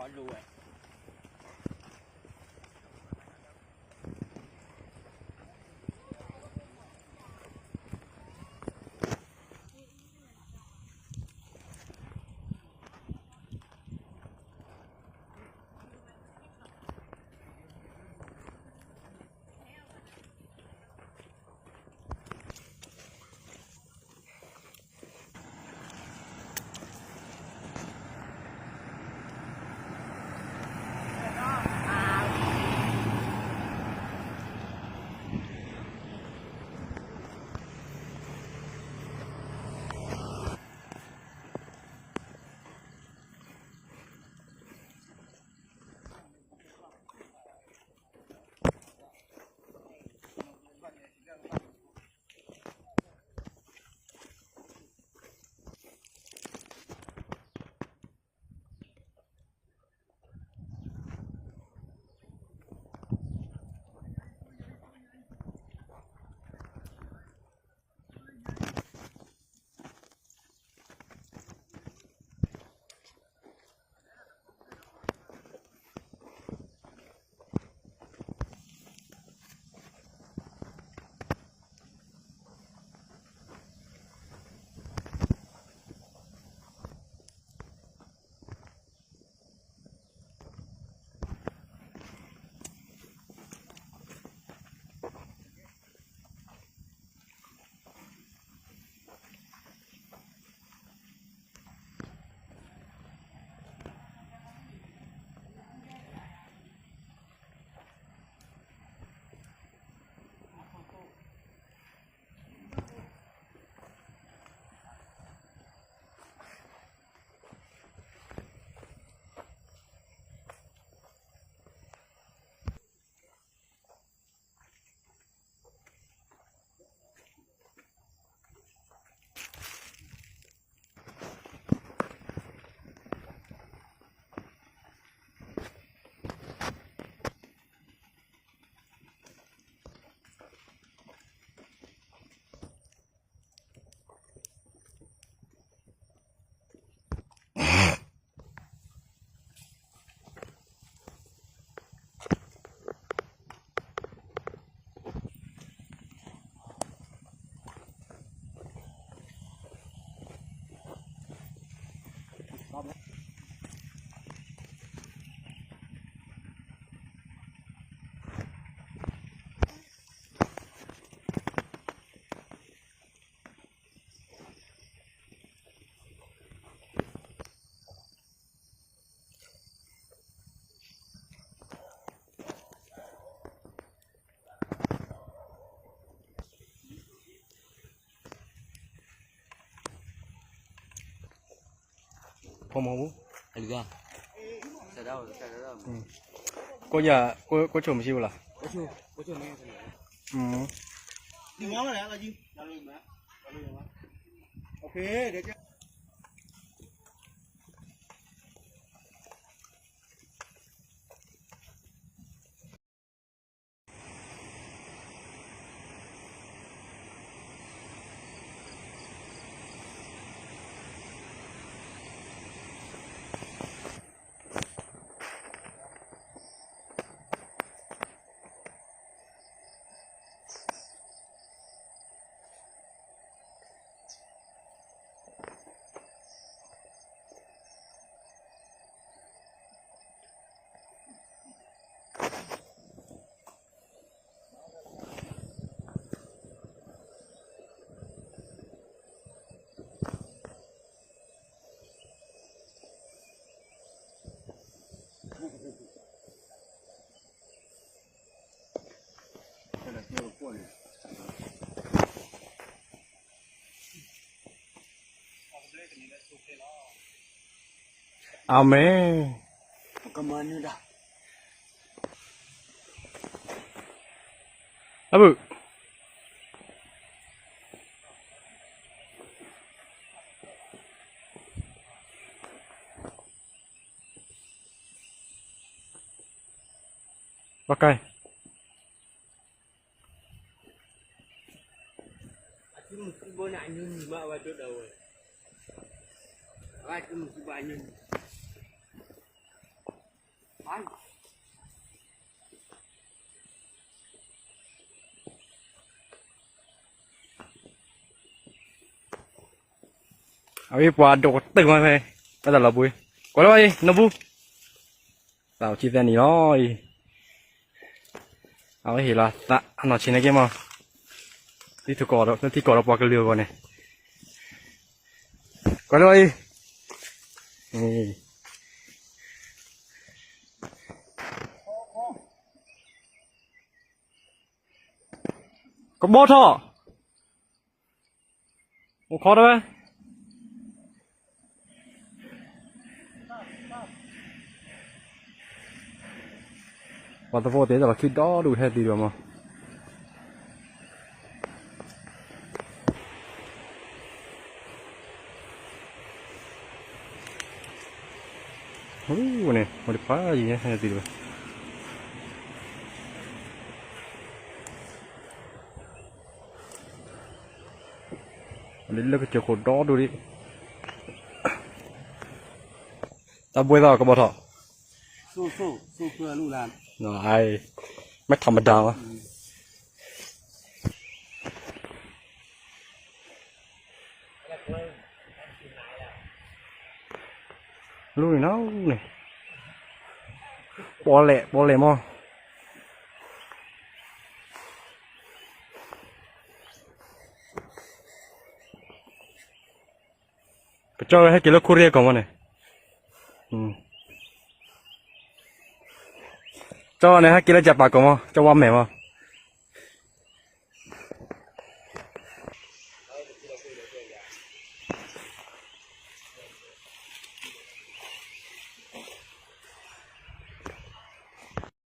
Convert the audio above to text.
khó lùi. Không mau bố. Alga. Sao đâu? Có chồng siêu là. Có chưa nghe Ừ. Đi ngó cái này là gì? Ok, để cho. À mẹ. Cảm ơn nữa đó. À bự. Ok. Bữa nay nhưng mà vào chỗ đầu rồi. Ai cũng một vài nhân. เอาอีกว่าโดดตึงมาไปก็แต่ละบุยก็แล้วไอ้นบุสาวชีแตนี่น้อยเอาไว้เห็นละตะหน่อชิ้นไหนแกมั้งที่ถูกกอดแล้วที่กอดเราปอกกันเรือก่อนเนี่ยก็แล้วไอ้นี่ก็บอท่อโอ้ขอได้ไหมวันตะโพเต๋แต่ละคิดด้อดูแท้ดีกว่ามั้งโอ้เนี่ยมันได้ป้าอย่างเงี้ยแท้ดีด้วยเล่นแล้วก็เจอคนด้อดูดิตาบวยต่อก็บอท่อสู้เพื่อลูกหลาน น้อยไม่ธรรมดาวะลุยเนาะนี่บอลเละมั้งก็เจ้าให้กินแล้วคุเรียก่อนวะเนี่ยเจ้าเนี่ยให้กินแล้วจับปากก่อนมั้งเจ้าว่าแม่มั้ง